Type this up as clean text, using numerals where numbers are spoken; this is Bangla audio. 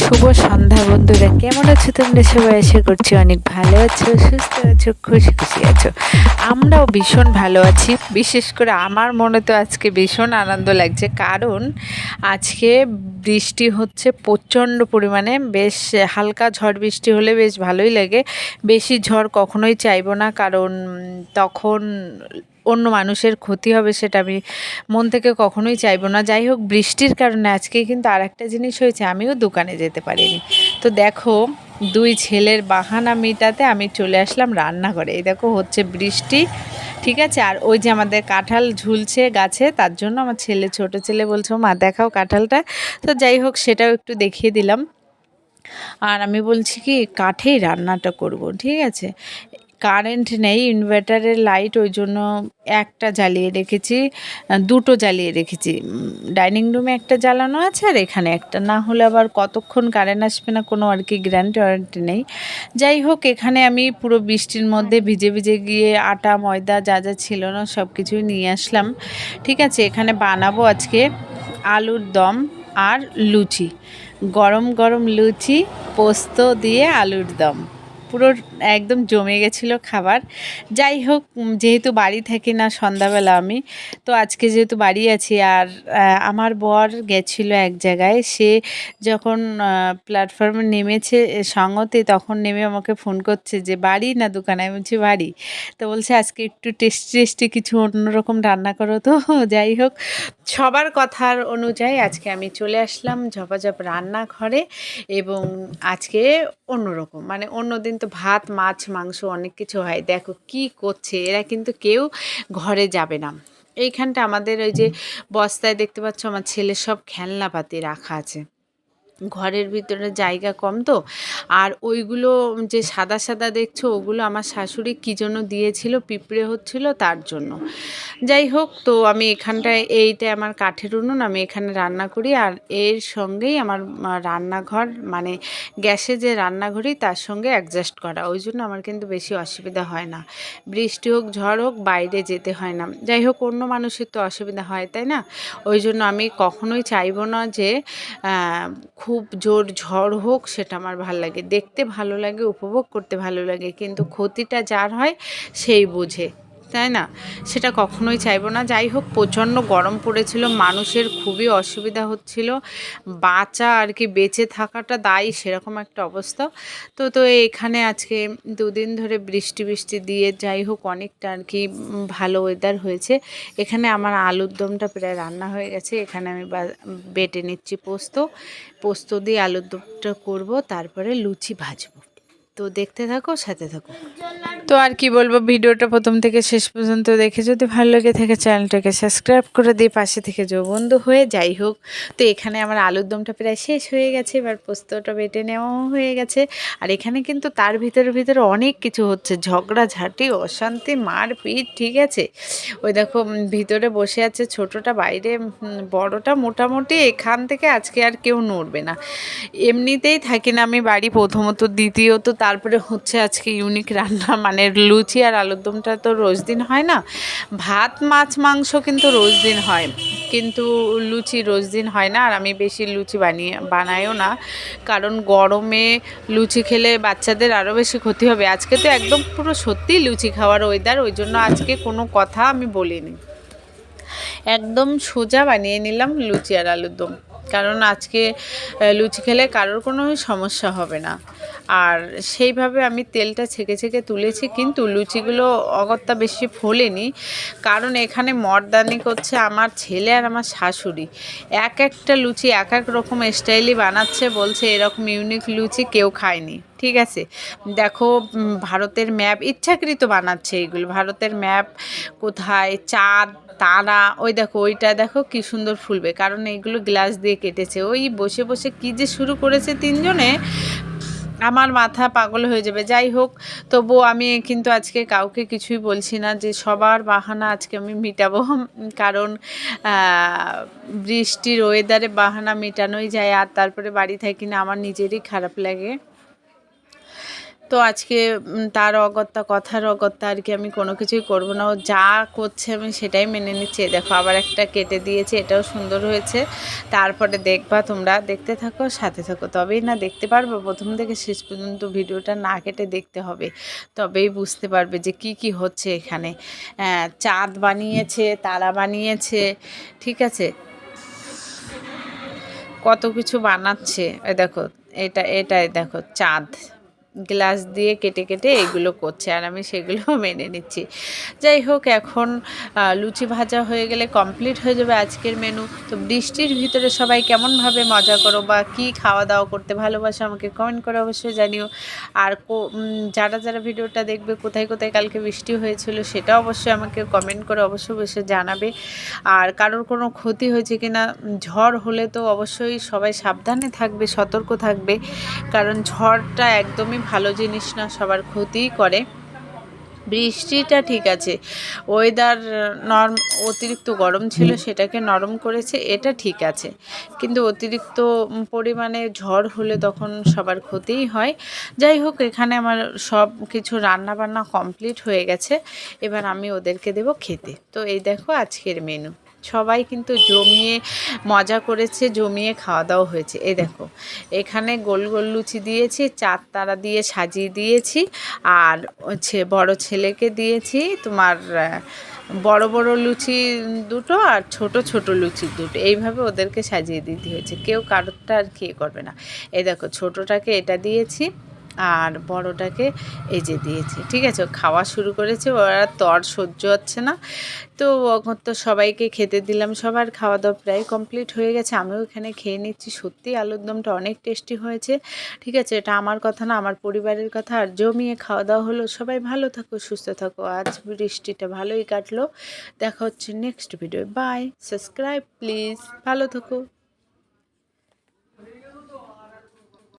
শুভ সন্ধ্যা বন্ধুরা, কেমন আছো তোমরা সবাই? আশা করছি অনেক ভালো আছো, সুস্থ আছো, খুশি খুশি আছো। আমরাও ভীষণ ভালো আছি। বিশেষ করে আমার মনে তো আজকে ভীষণ আনন্দ লাগছে, কারণ আজকে বৃষ্টি হচ্ছে প্রচণ্ড পরিমাণে। বেশ হালকা ঝড় বৃষ্টি হলে বেশ ভালোই লাগে। বেশি ঝড় কখনোই চাইবো না, কারণ তখন অন্য মানুষের ক্ষতি হবে, সেটা আমি মন থেকে কখনোই চাইবো না। যাই হোক, বৃষ্টির কারণে আজকে কিন্তু আর একটা জিনিস হয়েছে, আমিও দোকানে যেতে পারিনি। তো দেখো, দুই ছেলের বাহানা মেটাতে আমি চলে আসলাম রান্নাঘরে। এই দেখো হচ্ছে বৃষ্টি, ঠিক আছে। আর ওই যে আমাদের কাঁঠাল ঝুলছে গাছে, তার জন্য আমার ছেলে, ছোট ছেলে বলছে, মা দেখাও কাঁঠালটা। তো যাই হোক, সেটাও একটু দেখিয়ে দিলাম। আর আমি বলছি কি, কাঠেই রান্নাটা করব, ঠিক আছে। কারেন্ট নেই, ইনভার্টারের লাইট, ওই জন্য একটা জ্বালিয়ে রেখেছি, দুটো জ্বালিয়ে রেখেছি। ডাইনিং রুমে একটা জ্বালানো আছে, আর এখানে একটা। না হলে আবার কতক্ষণ কারেন্ট আসবে না, কোনো আর কি গ্যারান্টি ওয়ারেন্টি নেই। যাই হোক, এখানে আমি পুরো বৃষ্টির মধ্যে ভিজে ভিজে গিয়ে আটা ময়দা যা যা ছিল না সব কিছুই নিয়ে আসলাম, ঠিক আছে। এখানে বানাবো আজকে আলুর দম আর লুচি, গরম গরম লুচি, পোস্ত দিয়ে আলুর দম। পুরো একদম জমে গেছিলো খাবার। যাই হোক, যেহেতু বাড়ি থাকি না সন্ধ্যাবেলা আমি, তো আজকে যেহেতু বাড়ি আছি, আর আমার বর গেছিলো এক জায়গায়। সে যখন প্ল্যাটফর্মে নেমেছে সঙ্গতে, তখন নেমে আমাকে ফোন করছে যে বাড়ি না দোকানে। আমি বলছি বাড়ি। তো বলছে আজকে একটু টেস্টি টেস্টি কিছু অন্যরকম রান্না করো। তো যাই হোক, সবার কথার অনুযায়ী আজকে আমি চলে আসলাম ঝপাঝপ রান্নাঘরে। এবং আজকে অন্যরকম, মানে অন্যদিন তো ভাত মাছ মাংস অনেক কিছু হয়। দেখো কি করছে এরা, কিন্তু কেউ ঘরে যাবে না। এইখানটা আমাদের ওই যে বস্তায় দেখতে পাচ্ছ, আমার ছেলের সব খেলনাপাতি রাখা আছে। ঘরের ভিতরে জায়গা কম তো। আর ওইগুলো যে সাদা সাদা দেখছো, ওগুলো আমার শাশুড়ি কী জন্য দিয়েছিল, পিঁপড়ে হচ্ছিল তার জন্য। যাই হোক, তো আমি এখানটায়, এইটা আমার কাঠের উনুন, আমি এখানে রান্না করি। আর এর সঙ্গেই আমার রান্নাঘর, মানে গ্যাসে যে রান্নাঘরই তার সঙ্গে অ্যাডজাস্ট করা, ওই জন্য আমার কিন্তু বেশি অসুবিধা হয় না। বৃষ্টি হোক ঝড় হোক বাইরে যেতে হয় না। যাই হোক, অন্য মানুষের তো অসুবিধা হয়, তাই না? ওই জন্য আমি কখনোই চাইবো না যে খুব জোর ঝড় হোক। সেটা আমার ভালো লাগে, দেখতে ভালো লাগে, উপভোগ করতে ভালো লাগে, কিন্তু ক্ষতিটা যার হয় সেই বোঝে, তাই না? সেটা কখনোই চাইবো না। যাই হোক, প্রচণ্ড গরম পড়েছিল, মানুষের খুবই অসুবিধা হচ্ছিল, বাঁচা আর কি, বেঁচে থাকাটা দায়ী, সেরকম একটা অবস্থা। তো এখানে আজকে দুদিন ধরে বৃষ্টি বৃষ্টি দিয়ে, যাই হোক, অনেকটা আর কি ভালো ওয়েদার হয়েছে। এখানে আমার আলুর দমটা প্রায় রান্না হয়ে গেছে। এখানে আমি বেটে নিচ্ছি পোস্ত দিয়ে আলুর দমটা করব, তারপরে লুচি ভাজবো। তো দেখতে থাকো, সাথে থাকো। তো আর কি বলবো, ভিডিওটা প্রথম থেকে শেষ পর্যন্ত দেখে যদি ভালো লেগে থাকে, চ্যানেলটাকে সাবস্ক্রাইব করে দিয়ে পাশে থেকে যে বন্ধু হয়ে। যাই হোক, তো এখানে আমার আলুর দমটা প্রায় শেষ হয়ে গেছে, এবার পোস্তটা বেটে নেওয়াও হয়ে গেছে। আর এখানে কিন্তু তার ভিতরে অনেক কিছু হচ্ছে, ঝগড়াঝাটি, অশান্তি, মারপিট, ঠিক আছে। ওই দেখো, ভিতরে বসে আছে ছোটটা, বাইরে বড়টা। মোটামুটি এখান থেকে আজকে আর কেউ নড়বে না। এমনিতেই থাকি না আমি বাড়ি, প্রথমত, দ্বিতীয়ত তারপরে হচ্ছে আজকে ইউনিক রান্না, মানে লুচি আর আলুর দমটা তো রোজ দিন হয় না। ভাত মাছ মাংস কিন্তু রোজ দিন হয়, কিন্তু লুচি রোজ দিন হয় না। আর আমি বেশি লুচি বানাইও না, কারণ গরমে লুচি খেলে বাচ্চাদের আরও বেশি ক্ষতি হবে। আজকে তো একদম পুরো সত্যিই লুচি খাওয়ার ওয়েদার, ওই জন্য আজকে কোনো কথা আমি বলিনি, একদম সোজা বানিয়ে নিলাম লুচি আর আলুর দম। কারণ আজকে লুচি খেলে কারোর কোনো সমস্যা হবে না। আর সেইভাবে আমি তেলটা ছেঁকে ছেঁকে তুলেছি, কিন্তু লুচিগুলো অগত্যা বেশি ফোলেনি, কারণ এখানে মর্দানি করছে আমার ছেলে আর আমার শাশুড়ি। এক একটা লুচি এক এক রকম স্টাইলই বানাচ্ছে, বলছে এরকম ইউনিক লুচি কেউ খায়নি, ঠিক আছে। দেখো, ভারতের ম্যাপ ইচ্ছাকৃত বানাচ্ছে এইগুলো, ভারতের ম্যাপ কোথায়, চাঁদ তারা, ওই দেখো ওইটা দেখো কি সুন্দর ফুলবে, কারণ এইগুলো গ্লাস দিয়ে কেটেছে। ওই বসে বসে কী যে শুরু করেছে তিনজনে, আমার মাথা পাগল হয়ে যাবে। যাই হোক, তবুও আমি কিন্তু আজকে কাউকে কিছুই বলছি না, যে সবার বাহানা আজকে আমি মিটাবো, কারণ বৃষ্টির ওয়েদারে বাহানা মেটানোই যায়। আর তারপরে বাড়ি থাকি না, আমার নিজেরই খারাপ লাগে। তো আজকে তার অগত্যা কথার অগত্যা আর কি আমি কোনো কিছুই করব না, ও যা করছে আমি সেটাই মেনে নিচ্ছি। দেখো আবার একটা কেটে দিয়েছে, এটাও সুন্দর হয়েছে। তারপরে দেখবা, তোমরা দেখতে থাকো, সাথে থাকো, তবেই না দেখতে পারবে। প্রথম থেকে শেষ পর্যন্ত ভিডিওটা না কেটে দেখতে হবে, তবেই বুঝতে পারবে যে কি কি হচ্ছে এখানে। চাঁদ বানিয়েছে, তারা বানিয়েছে, ঠিক আছে, কত কিছু বানাচ্ছে। দেখো এটাই দেখো চাঁদ, গ্লাস দিয়ে কেটে কেটে এগুলো করছে, আর আমি সেগুলো মেনে নিচ্ছি। যাই হোক, এখন লুচি ভাজা হয়ে গেলে কমপ্লিট হয়ে যাবে আজকের মেনু। তো বৃষ্টির ভিতরে সবাই কেমনভাবে মজা করো বা কি খাওয়া দাওয়া করতে ভালোবাসো আমাকে কমেন্ট করে অবশ্যই জানিও। আর যারা যারা ভিডিওটা দেখবে কোথায় কোথায় কালকে বৃষ্টি হয়েছিল সেটা অবশ্যই আমাকে কমেন্ট করে অবশ্যই জানাবে। আর কারোর কোনো ক্ষতি হয়েছে কিনা, ঝড় হলে তো অবশ্যই সবাই সাবধানে থাকবে, সতর্ক থাকবে, কারণ ঝড়টা একদমই ভালো জিনিস না, সবার ক্ষতিই করে। বৃষ্টিটা ঠিক আছে, ওয়েদার অতিরিক্ত গরম ছিল সেটাকে নরম করেছে, এটা ঠিক আছে, কিন্তু অতিরিক্ত পরিমাণে ঝড় হলে তখন সবার ক্ষতিই হয়। যাই হোক, এখানে আমার সব কিছু রান্না বান্না কমপ্লিট হয়ে গেছে, এবার আমি ওদেরকে দেবো খেতে। তো এই দেখো আজকের মেনু, সবাই কিন্তু জমিয়ে মজা করেছে, জমিয়ে খাওয়া দাওয়া হয়েছে। এই দেখো এখানে গোল গোল লুচি দিয়েছি, চার তারা দিয়ে সাজিয়ে দিয়েছি, আর হচ্ছে বড় ছেলেকে দিয়েছি তোমার বড় বড় লুচি দুটো আর ছোট ছোট লুচি দুটো, এইভাবে ওদেরকে সাজিয়ে দিতে হয়েছে, কেউ কারোরটা আর কি করবে না। এই দেখো ছোটোটাকে এটা দিয়েছি আর বড়টাকে এই যে দিয়েছি, ঠিক আছে, খাওয়া শুরু করেছে, ওরা তর সহ্য হচ্ছে না। তো তো সবাইকে খেতে দিলাম, সবার খাওয়া দাওয়া প্রায় কমপ্লিট হয়ে গেছে, আমিও এখানে খেয়ে নিচ্ছি। সত্যি আলুর দমটা অনেক টেস্টি হয়েছে, ঠিক আছে, এটা আমার কথা না, আমার পরিবারের কথা। আর জমিয়ে খাওয়া দাওয়া হলো। সবাই ভালো থাকো, সুস্থ থাকো, আজ বৃষ্টিটা ভালোই কাটলো। দেখা হচ্ছে next video, bye, subscribe please, ভালো থাকো।